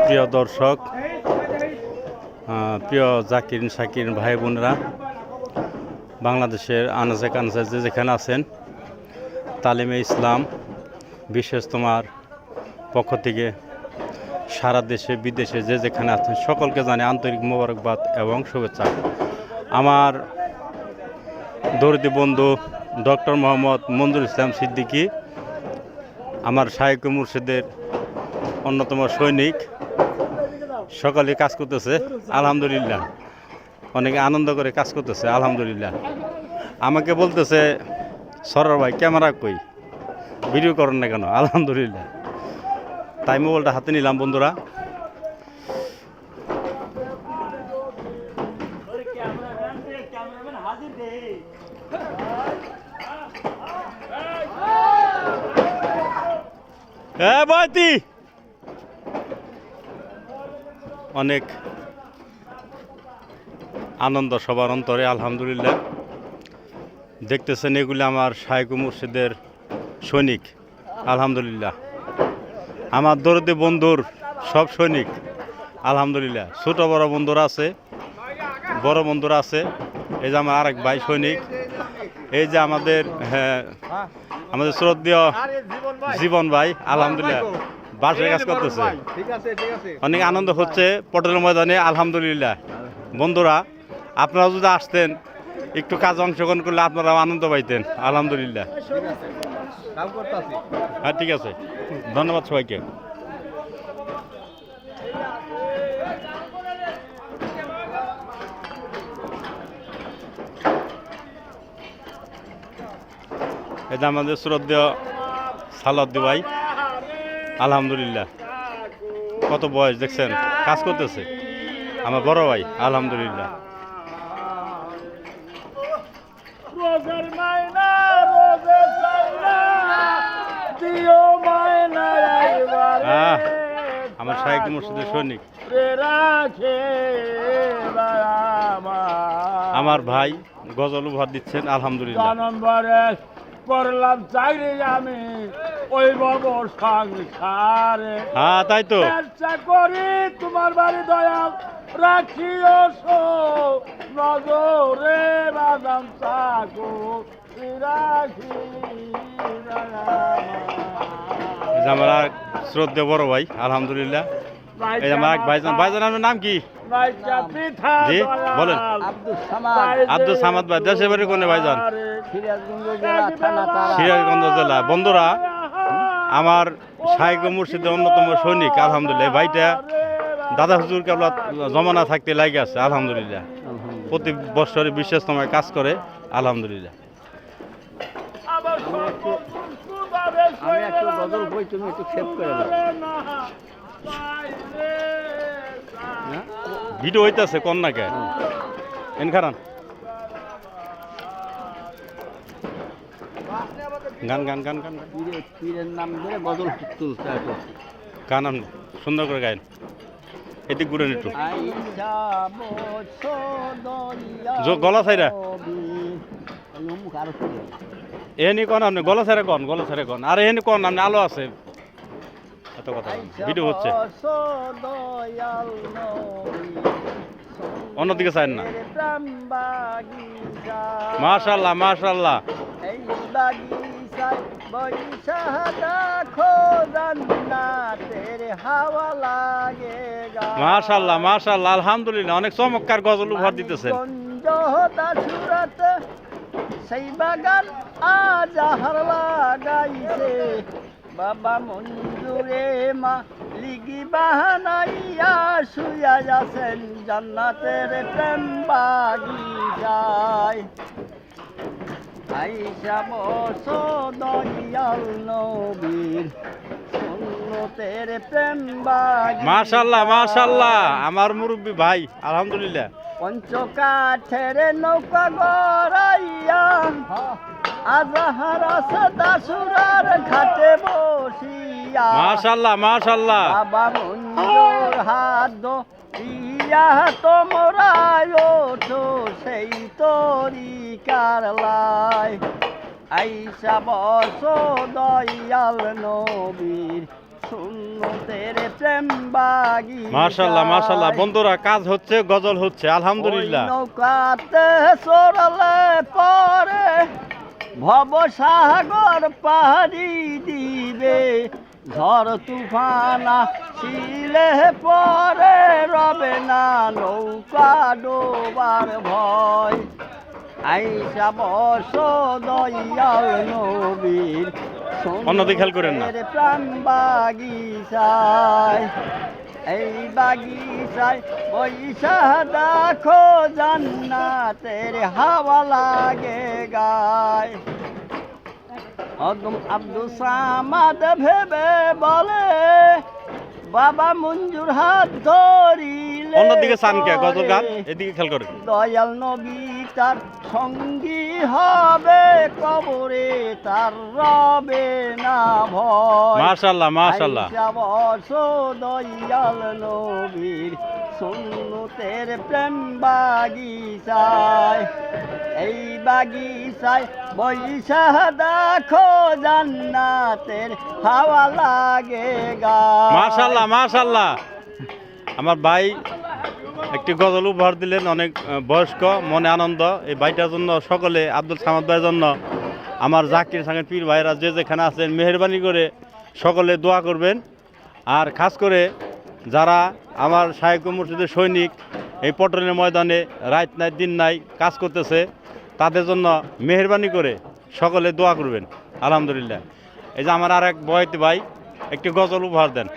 প্রিয় দর্শক, প্রিয় জাকির শাকির ভাই বোনেরা, বাংলাদেশের আনাচে কানাচে যে যেখানে আছেন, তালিমে ইসলাম বিশেষ তোমার পক্ষ থেকে সারা দেশে বিদেশে যে যেখানে আছেন সকলকে জানে আন্তরিক মোবারকবাদ এবং শুভেচ্ছা। আমার দরদি বন্ধু ডক্টর মোহাম্মদ মঞ্জুর ইসলাম সিদ্দিকী, আমার শায়েখ মুর্শিদের অন্যতম সৈনিক, সকালে কাজ করতেছে আলহামদুলিল্লাহ, অনেকে আনন্দ করে কাজ করতেছে আলহামদুলিল্লাহ। আমাকে বলতেছে সরার ভাই ক্যামেরা কই, ভিডিও করেন না কেন? আলহামদুলিল্লাহ, তাই মোবাইলটা হাতে নিলাম বন্ধুরা। অনেক আনন্দ সবার অন্তরে আলহামদুলিল্লাহ। দেখতেছেন এগুলি আমার শায়েখ মুর্শিদের সৈনিক আলহামদুলিল্লাহ, আমার দরদি বন্ধুর সব সৈনিক আলহামদুলিল্লাহ। ছোট বড় বন্ধুরা আছে, বড় বন্ধুরা আছে। এই যে আমার আরেক ভাই সৈনিক, এই যে আমাদের আমাদের শ্রদ্ধেয় জীবন ভাই আলহামদুলিল্লাহ বাসায় কাজ করতেছে। অনেক আনন্দ হচ্ছে পটল ময়দানে আলহামদুলিল্লাহ। বন্ধুরা, আপনারা যদি আসতেন, একটু কাজ অংশগ্রহণ করলে আপনারাও আনন্দ পাইতেন আলহামদুলিল্লাহ। হ্যাঁ, ঠিক আছে, ধন্যবাদ সবাইকে। এটা আমাদের শ্রদ্ধেয় সালাদ্দি ভাই আলহামদুলিল্লাহ, কত বয়স দেখছেন, কাজ করতেছে। আমার বড় ভাই আলহামদুলিল্লাহ। আমার শায়েখ মুর্শিদের সৈনিক, আমার ভাই গজল উপহার দিচ্ছেন আলহামদুলিল্লাহ। করলাম চাইলে আমি ওই বড় সংসারে, হ্যাঁ তাই তো, চেষ্টা করি তোমার বাড়ি দয়াল রাখিও নজরে বাদাম চাকো রাখি। আমার শ্রদ্ধা বড় ভাই আলহামদুলিল্লাহ। এই আমার এক ভাইজান, ভাইজানের নাম কি? জি বলেন। আব্দুল সামাদ ভাই, দেশের বাড়ি কোনে ভাইজান? সিরাজগঞ্জ জেলা। বন্ধুরা, আমার শায়েখ মুর্শিদের অন্যতম সৈনিক আলহামদুলিল্লাহ। ভাইটা দাদা হুজুর কেবল জমানা থাকতে লাগে আছে আলহামদুলিল্লাহ। প্রতি বছরে বিশেষ সময় কাজ করে আলহামদুলিল্লাহ। আমি একটু গজল বই, তুমি একটু সেভ করে দাও। ভিডিও হইতেছে কন্যাকে এনখারান গান গান গান গান পীরের নাম ধরে গজল তুলতে গান সুন্দর করে গাইন। এদিক ঘুরেন একটু, গলা ছাইরা এহেনি কন, আপনি গলা ছাইরা কন, গলা ছাইরা কন। আর এহেনি কন, আপনি আলো আছে, এত কথা ভিডিও হচ্ছে। অন্যদিকে চাইন না। মাশাআল্লাহ মাশাআল্লাহ, মাশাআল্লাহ মাশাআল্লাহ আলহামদুলিল্লাহ। অনেক চমৎকার গজল উপহার দিতেছেন। সেই বাগান আজাহার লাগাইছে বাবা মঞ্জুরে মা লিগি বাহানাইয়া শুয়া আছেন জান্নাতের প্রেম বাগিচায়। আইসা বসো দয়াল নবীর সুন্নতের প্রেম বাগিচায়। মাশাআল্লাহ মাশাআল্লাহ, আমার মুরব্বী ভাই আলহামদুলিল্লাহ। পঞ্চকাঠের নৌকা গড়াইয়া আজাহার দাসুরার ঘাটে বসিয়া মাশাআল্লাহ মাশাআল্লাহ, বাবা মঞ্জুর হাত ইয়া তোমরা ওঠো সেই তরিকার লাই। আইসা বসো দয়াল নবীর সুন্নতের প্রেম বাগি মাশাআল্লাহ মাশাআল্লাহ বন্ধুরা কাজ হচ্ছে গজল হচ্ছে আলহামদুলিল্লাহ নৌকাতে চড়লে পরে ভব সাগর পাহাড়ি দিবে ঝড় তুফানা ছিলে পরে রবে না নৌকা ডোবার ভয় আইসা বস দয়াল নবীর অন্যদিকে খেয়াল করেন না। সুন্নতের প্রাণ বাগিচায় এই বাগিচায় বৈশা দেখো জান্নাতের হাওয়া লাগে গায় আব্দুল সামাদ ভেবে বলে বাবা মঞ্জুর হাত ধরিলে অন্যদিকে চান কে গজল গান পরে এদিকে খেয়াল করেন দয়াল নবী তার সঙ্গী হবে কবরে তার রবে না ভয় মাশাআল্লাহ মাশাআল্লাহ আইসা বসো দয়াল নবীর সুন্নতের প্রেম বাগিচায় এই বাগিচায় বৈশা দেখো জান্নাতের হাওয়া লাগে গায় মাশাআল্লাহ মাশাআল্লাহ আমার ভাই একটি গজল উপহার দিলেন অনেক বয়স্ক মনে আনন্দ এই ভাইটার জন্য সকলে আব্দুল সামাদ ভাইয়ের জন্য আমার জাকির সঙ্গে পীর ভাইরা যে যেখানে আছেন মেহেরবানি করে সকলে দোয়া করবেন আর খাস করে যারা আমার শায়েখ মুর্শিদের সৈনিক এই পটনের ময়দানে রাত নাই দিন নাই কাজ করতেছে তাদের জন্য মেহেরবানি করে সকলে দোয়া করবেন আলহামদুলিল্লাহ এই যে আমার আর এক বয়তি ভাই একটি গজল উপহার দেন